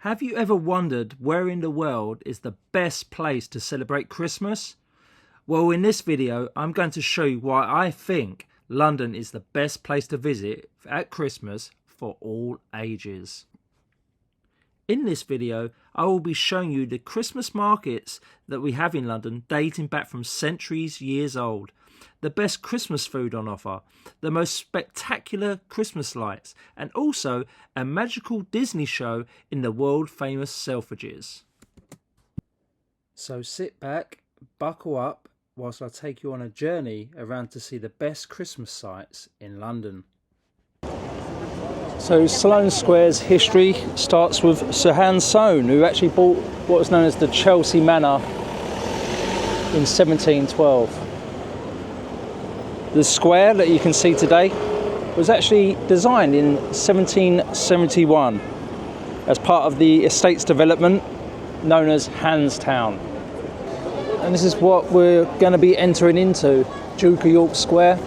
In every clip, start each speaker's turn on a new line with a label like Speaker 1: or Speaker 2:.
Speaker 1: Have you ever wondered where in the world is the best place to celebrate Christmas? Well, in this video, I'm going to show you why I think London is the best place to visit at Christmas for all ages. In this video, I will be showing you the Christmas markets that we have in London dating back from centuries years old, the best Christmas food on offer, the most spectacular Christmas lights, and also a magical Disney show in the world famous Selfridges. So sit back, buckle up, whilst I take you on a journey around to see the best Christmas sights in London. So Sloane Square's history starts with Sir Hans Soane, who actually bought what was known as the Chelsea Manor in 1712. The square that you can see today was actually designed in 1771 as part of the estates development known as Hanstown. And this is what we're going to be entering into, Duke of York Square.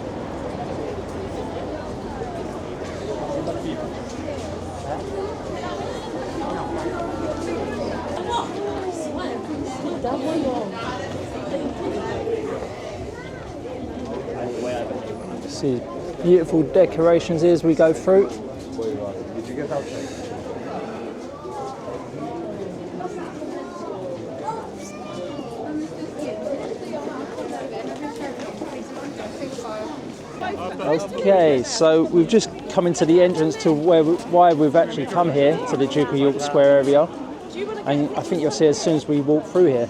Speaker 1: See beautiful decorations here as we go through. Okay, so we've just come into the entrance to why we've actually come here, to the Duke of York Square area, and I think you'll see as soon as we walk through here.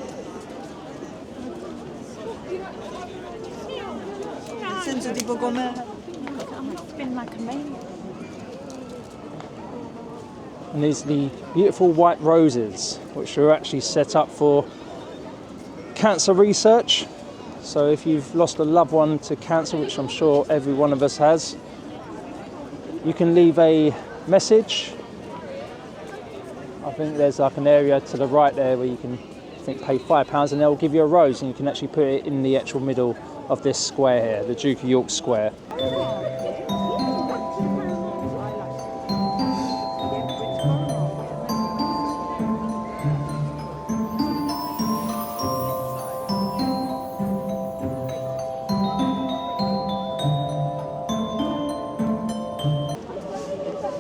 Speaker 1: And these are the beautiful white roses, which are actually set up for cancer research. So if you've lost a loved one to cancer, which I'm sure every one of us has, you can leave a message. I think there's like an area to the right there where you can, pay £5 and they'll give you a rose, and you can actually put it in the actual middle of this square here, the Duke of York Square.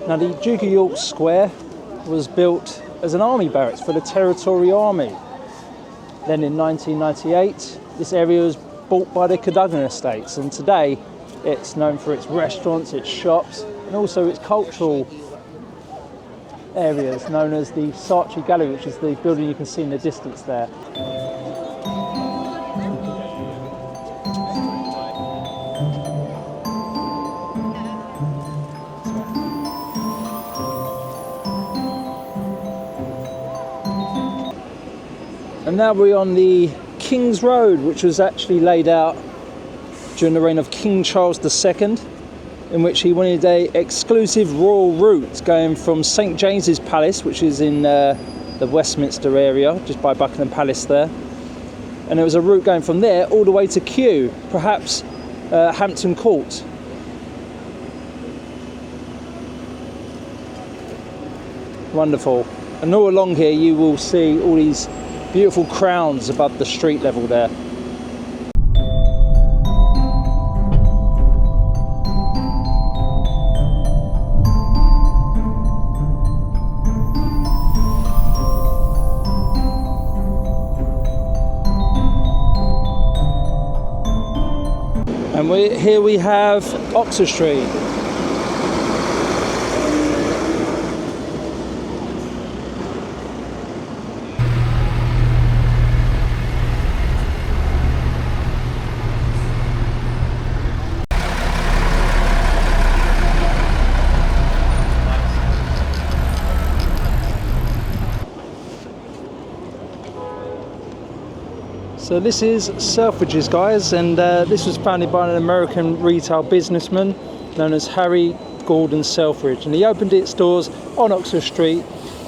Speaker 1: Now, the Duke of York Square was built as an army barracks for the Territorial Army. Then in 1998, this area was bought by the Cadogan Estates, and today it's known for its restaurants, its shops, and also its cultural areas known as the Saatchi Gallery, which is the building you can see in the distance there. And now we're on the King's Road, which was actually laid out during the reign of King Charles II, in which he wanted an exclusive royal route going from St James's Palace, which is in the Westminster area, just by Buckingham Palace there. And there was a route going from there all the way to Kew, perhaps Hampton Court. Wonderful. And all along here you will see all these beautiful crowns above the street level there. And here we have Oxford Street. So this is Selfridges, guys, and this was founded by an American retail businessman known as Harry Gordon Selfridge, and he opened its doors on Oxford Street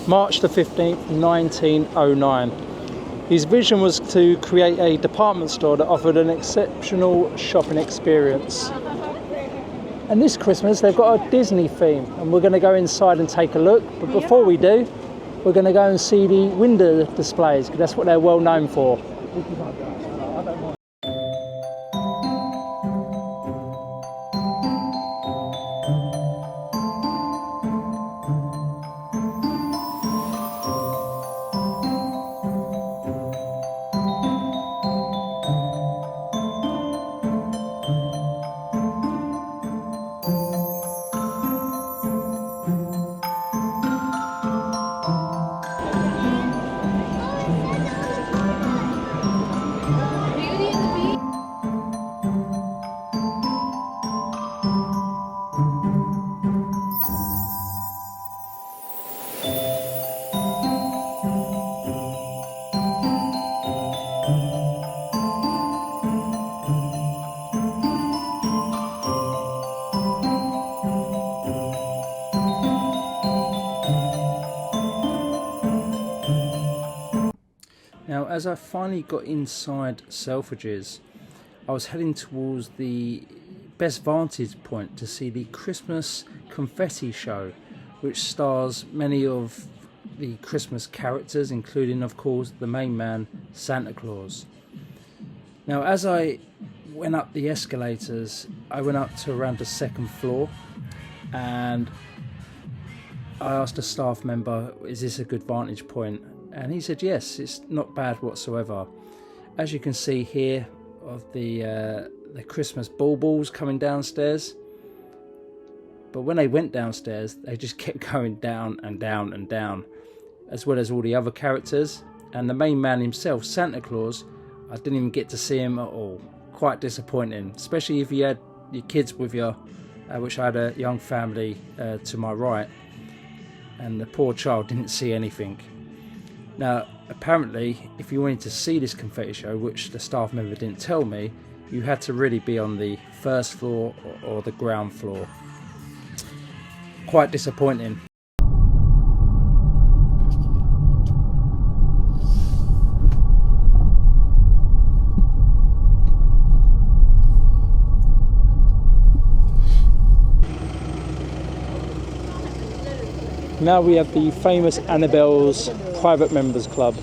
Speaker 1: March the 15th, 1909. His vision was to create a department store that offered an exceptional shopping experience. And this Christmas they've got a Disney theme, and we're going to go inside and take a look. But before we do, we're going to go and see the window displays, because that's what they're well known for. Now, as I finally got inside Selfridges, I was heading towards the best vantage point to see the Christmas confetti show, which stars many of the Christmas characters, including, of course, the main man, Santa Claus. Now, as I went up the escalators, I went up to around the second floor, and I asked a staff member, is this a good vantage point? And he said yes, it's not bad whatsoever. As you can see here of the Christmas baubles coming downstairs. But when they went downstairs, they just kept going down and down and down, as well as all the other characters. And the main man himself, Santa Claus, I didn't even get to see him at all. Quite disappointing, especially if you had your kids with you, which I had a young family to my right, and the poor child didn't see anything. Now, apparently, if you wanted to see this confetti show, which the staff member didn't tell me, you had to really be on the first floor or the ground floor. Quite disappointing. Now we have the famous Annabelle's Private Members Club.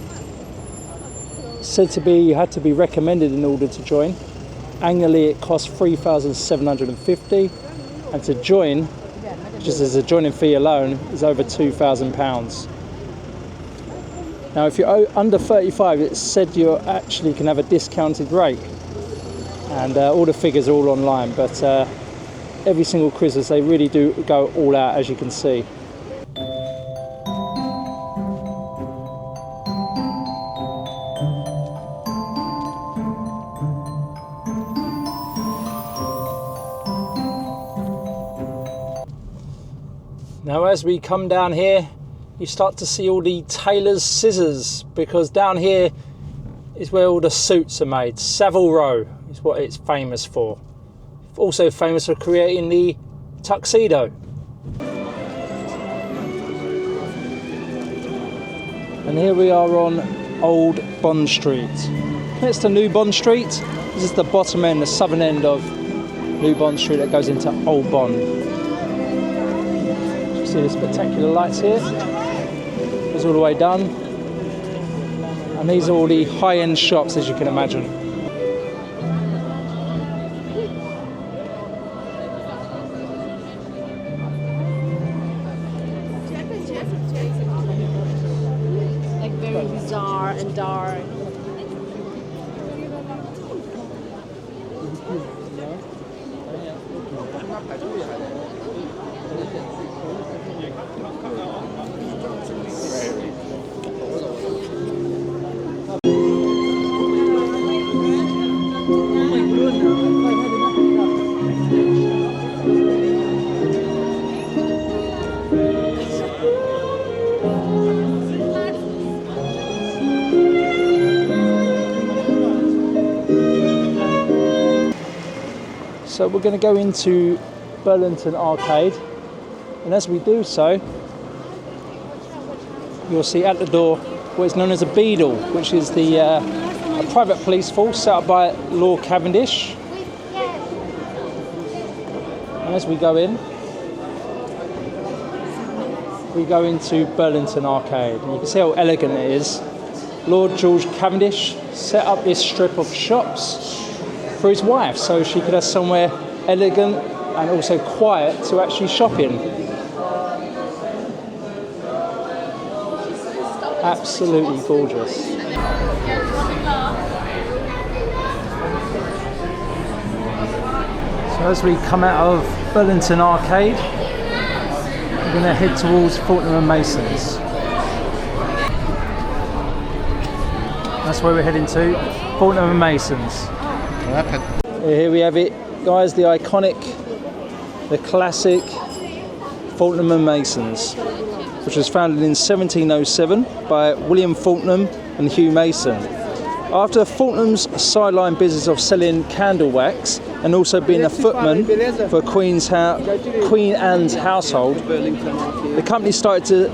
Speaker 1: Said to be, you had to be recommended in order to join. Annually it costs £3,750, and to join, just as a joining fee alone, is over £2,000. Now if you're under 35, it said you actually can have a discounted rate, and all the figures are all online, but every single Christmas they really do go all out, as you can see. Now as we come down here, you start to see all the tailor's scissors, because down here is where all the suits are made. Savile Row is what it's famous for. Also famous for creating the tuxedo. And here we are on Old Bond Street. Next to New Bond Street, this is the bottom end, the southern end of New Bond Street that goes into Old Bond. See the spectacular lights here. Goes all the way down. And these are all the high-end shops, as you can imagine.
Speaker 2: Like very bizarre and dark.
Speaker 1: So we're going to go into Burlington Arcade, and as we do so, you'll see at the door what is known as a Beadle, which is the a private police force set up by Lord Cavendish. And as we go in, we go into Burlington Arcade. And you can see how elegant it is. Lord George Cavendish set up this strip of shops for his wife so she could have somewhere elegant and also quiet to actually shop in. Absolutely gorgeous. So as we come out of Burlington Arcade, we're going to head towards Fortnum & Mason's. That's where we're heading to, Fortnum & Mason's. Here we have it, guys, the iconic, the classic Fortnum & Mason's, which was founded in 1707 by William Fortnum and Hugh Mason. After Fortnum's sideline business of selling candle wax and also being a footman for Queen Anne's household, the company started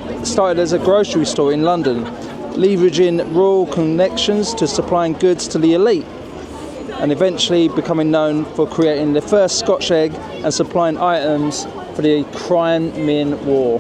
Speaker 1: as a grocery store in London, leveraging rural connections to supplying goods to the elite, and eventually becoming known for creating the first Scotch egg and supplying items for the Crimean War.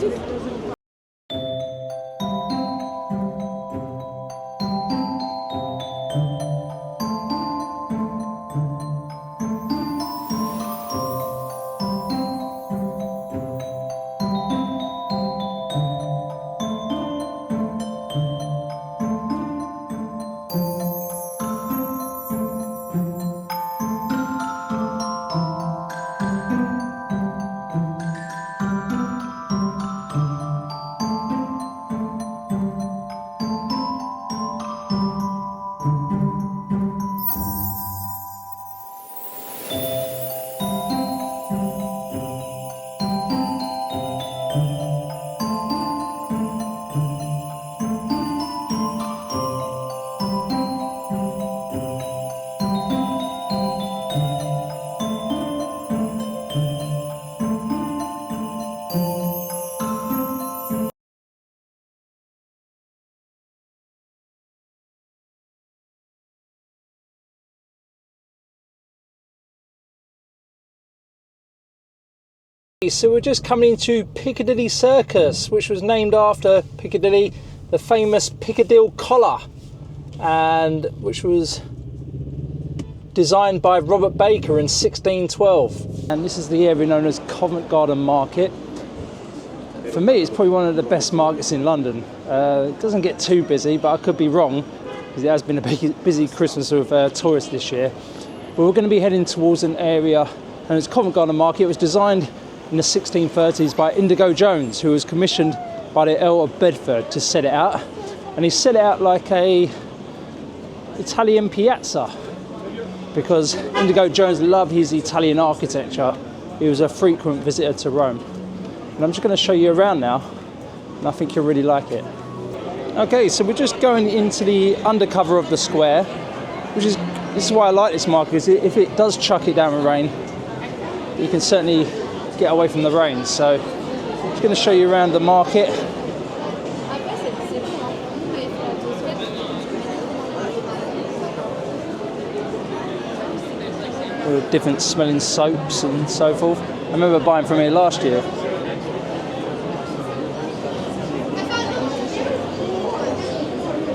Speaker 1: So we're just coming into Piccadilly Circus, which was named after Piccadilly, the famous Piccadilly collar, and which was designed by Robert Baker in 1612. And this is the area known as Covent Garden Market. For me, it's probably one of the best markets in London. It doesn't get too busy, but I could be wrong, because it has been a busy Christmas with tourists this year. But we're going to be heading towards an area known as Covent Garden Market. It was designed in the 1630s by Indigo Jones, who was commissioned by the Earl of Bedford to set it out. And he set it out like a Italian piazza, because Indigo Jones loved his Italian architecture. He was a frequent visitor to Rome. And I'm just going to show you around now, and I think you'll really like it. Okay, so we're just going into the undercover of the square, this is why I like this market, is if it does chuck it down with rain, you can certainly get away from the rain. So I'm just going to show you around the market. With different smelling soaps and so forth. I remember buying from here last year.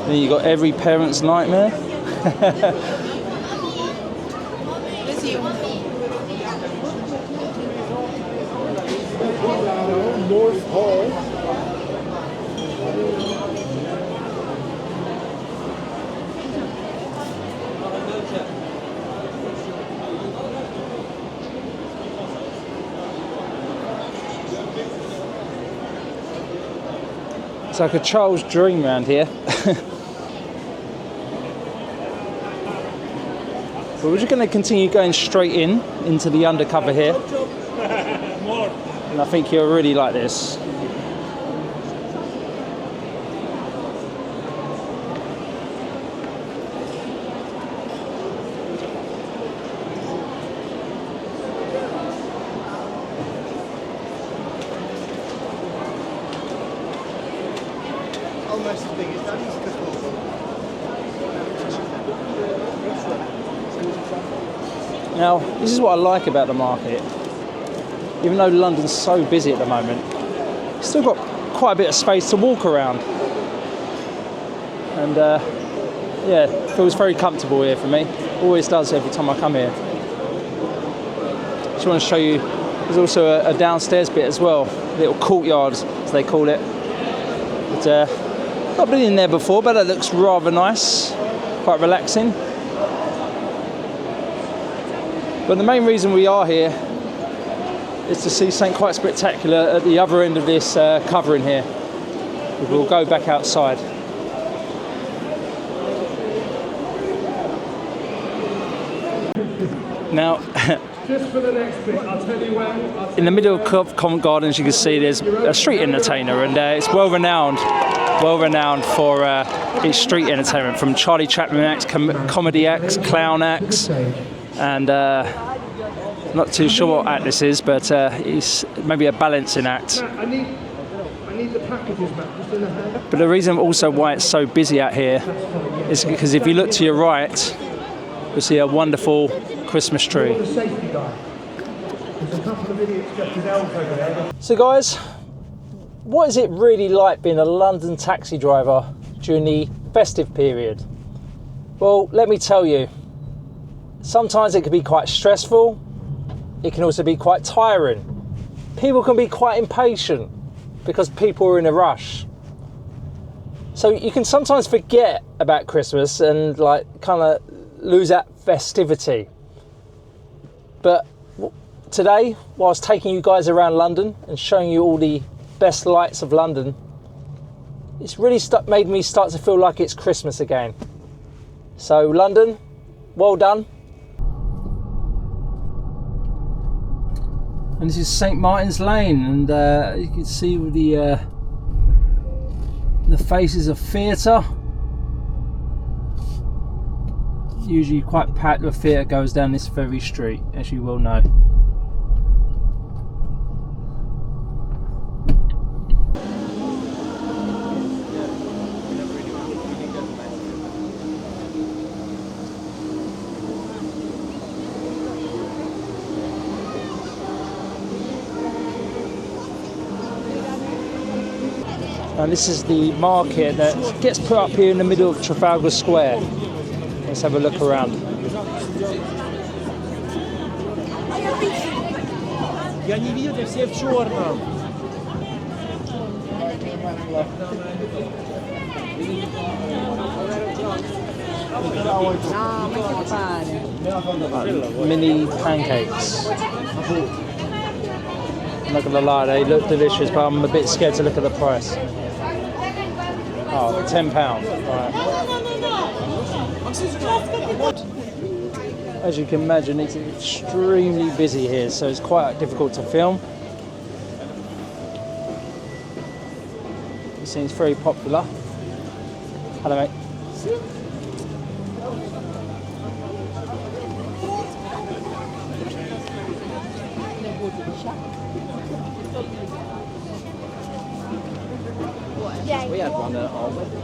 Speaker 1: Then you got every parent's nightmare.
Speaker 3: North Hall.
Speaker 1: It's like a child's dream around here. But we're just going to continue going straight into the undercover here. And I think you'll really like this.
Speaker 3: Almost as big as Daddy's Christmas.
Speaker 1: Now, this is what I like about the market. Even though London's so busy at the moment, it's still got quite a bit of space to walk around. And yeah, it feels very comfortable here for me. Always does every time I come here. Just want to show you, there's also a downstairs bit as well, little courtyard as they call it. But, not been in there before, but it looks rather nice, quite relaxing. But the main reason we are here is to see something quite spectacular at the other end of this covering here. We'll go back outside. Now,
Speaker 3: Just for the next bit, I'll tell you when.
Speaker 1: in the middle of Covent Garden, as you can see, there's a street entertainer, and it's well renowned for its street entertainment, from Charlie Chaplin acts, comedy acts, clown acts, and not too sure what act this is, but it's maybe a balancing act.
Speaker 3: I need the packages back, just in the hand.
Speaker 1: But the reason also why it's so busy out here is because if you look to your right, you'll see a wonderful Christmas tree.
Speaker 3: The safety guy. There's a couple of idiots kept his elves over there.
Speaker 1: So guys, what is it really like being a London taxi driver during the festive period? Well, let me tell you, sometimes it can be quite stressful. It can also be quite tiring. People can be quite impatient because people are in a rush. So you can sometimes forget about Christmas and like kind of lose that festivity. But today, whilst taking you guys around London and showing you all the best lights of London, it's really made me start to feel like it's Christmas again. So London, well done. And this is St Martin's Lane, and you can see the faces of theatre. Usually quite packed with theatre goes down this very street, as you well know. And this is the market that gets put up here in the middle of Trafalgar Square. Let's have a look around.
Speaker 4: Я не видел, все в черном.
Speaker 1: Mini pancakes. I'm not gonna lie, they look delicious, but I'm a bit scared to look at the price. Oh, £10. Right. As you can imagine, it's extremely busy here, so it's quite difficult to film. It seems very popular. Hello, mate. We had one at our wedding.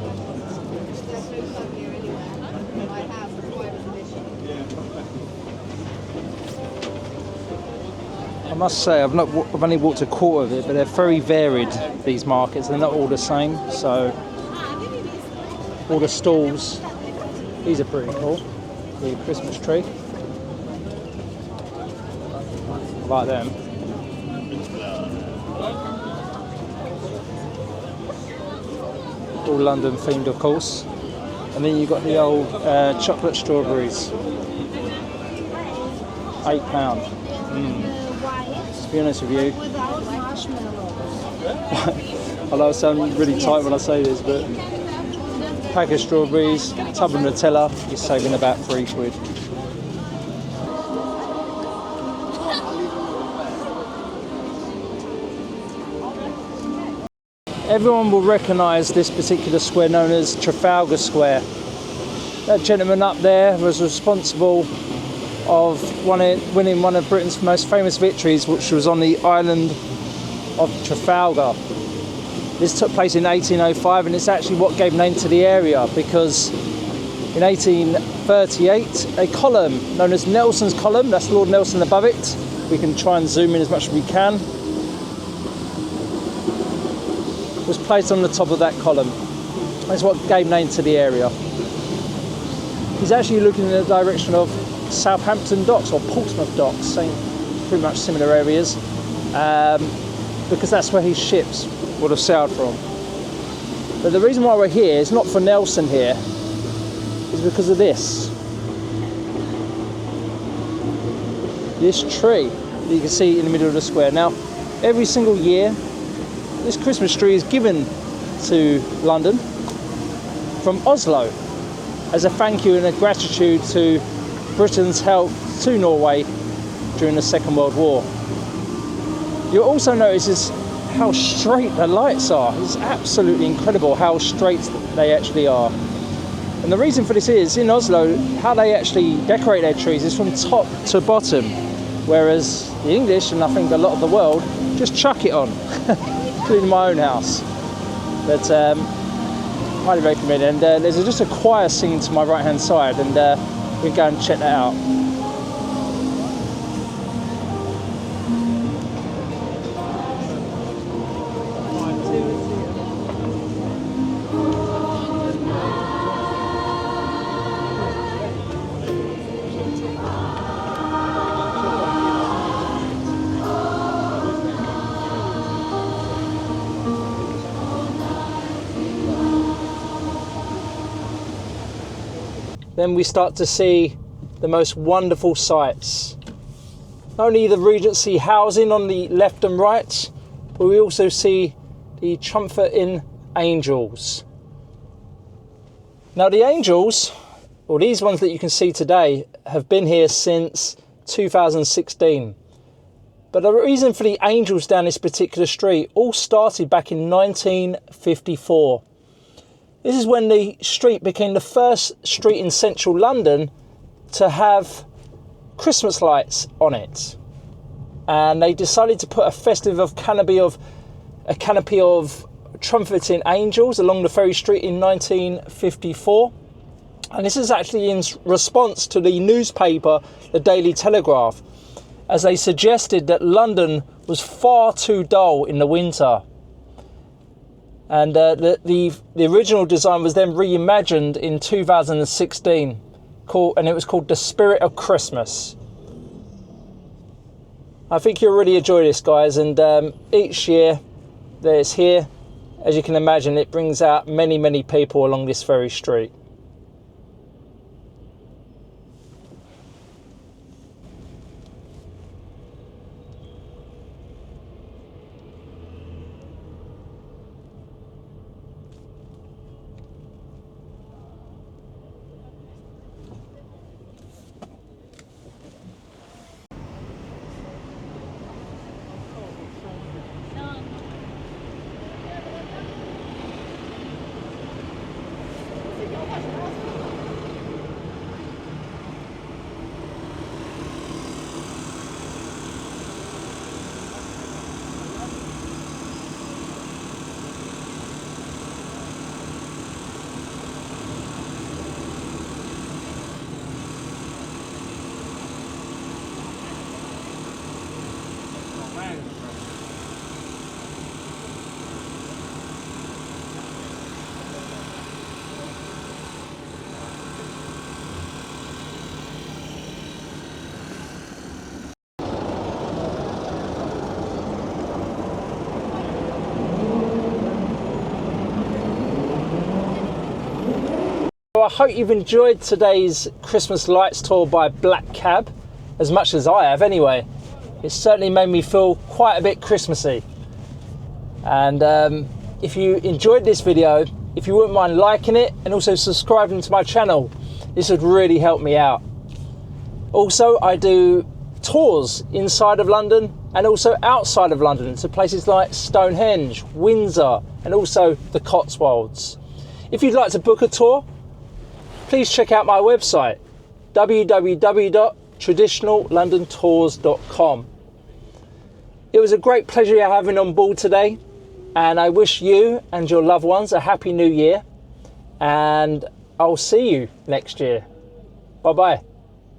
Speaker 1: I must say, I've only walked a quarter of it, but they're very varied, these markets. They're not all the same, so all the stalls, these are pretty cool. The Christmas tree, I like them. All London themed, of course. And then you've got the old chocolate strawberries. £8. To be honest with you, I know I sound really tight when I say this, but a pack of strawberries, tub of Nutella, you're saving about £3. Everyone will recognise this particular square known as Trafalgar Square. That gentleman up there was responsible of winning one of Britain's most famous victories, which was on the island of Trafalgar. This took place in 1805, and it's actually what gave name to the area, because in 1838 a column known as Nelson's Column, that's Lord Nelson above it, we can try and zoom in as much as we can, was placed on the top of that column. That's what gave name to the area. He's actually looking in the direction of Southampton docks or Portsmouth docks, same, pretty much similar areas, because that's where his ships would have sailed from. But the reason why we're here is not for Nelson here, is because of this. This tree that you can see in the middle of the square. Now, every single year, this Christmas tree is given to London from Oslo as a thank you and a gratitude to Britain's help to Norway during the Second World War. You'll also notice how straight the lights are. It's absolutely incredible how straight they actually are. And the reason for this is, in Oslo, how they actually decorate their trees is from top to bottom, whereas the English, and I think a lot of the world, just chuck it on, including my own house. But highly recommend it. And there's just a choir singing to my right hand side, and we can go and check that out. Then we start to see the most wonderful sights. Not only the Regency housing on the left and right, but we also see the Trumpeting Angels. Now the angels, or these ones that you can see today, have been here since 2016. But the reason for the angels down this particular street all started back in 1954. This is when the street became the first street in central London to have Christmas lights on it. And they decided to put a festive canopy of trumpeting angels along the ferry street in 1954. And this is actually in response to the newspaper, the Daily Telegraph, as they suggested that London was far too dull in the winter. And the original design was then reimagined in 2016, and it was called The Spirit of Christmas. I think you'll really enjoy this, guys, and each year that it's here, as you can imagine, it brings out many, many people along this ferry street. I hope you've enjoyed today's Christmas lights tour by Black Cab, as much as I have anyway. It certainly made me feel quite a bit Christmassy. And if you enjoyed this video, if you wouldn't mind liking it and also subscribing to my channel, this would really help me out. Also, I do tours inside of London and also outside of London to places like Stonehenge, Windsor, and also the Cotswolds. If you'd like to book a tour, please check out my website, www.traditionallondontours.com. It was a great pleasure having on board today, and I wish you and your loved ones a happy new year, and I'll see you next year. Bye bye.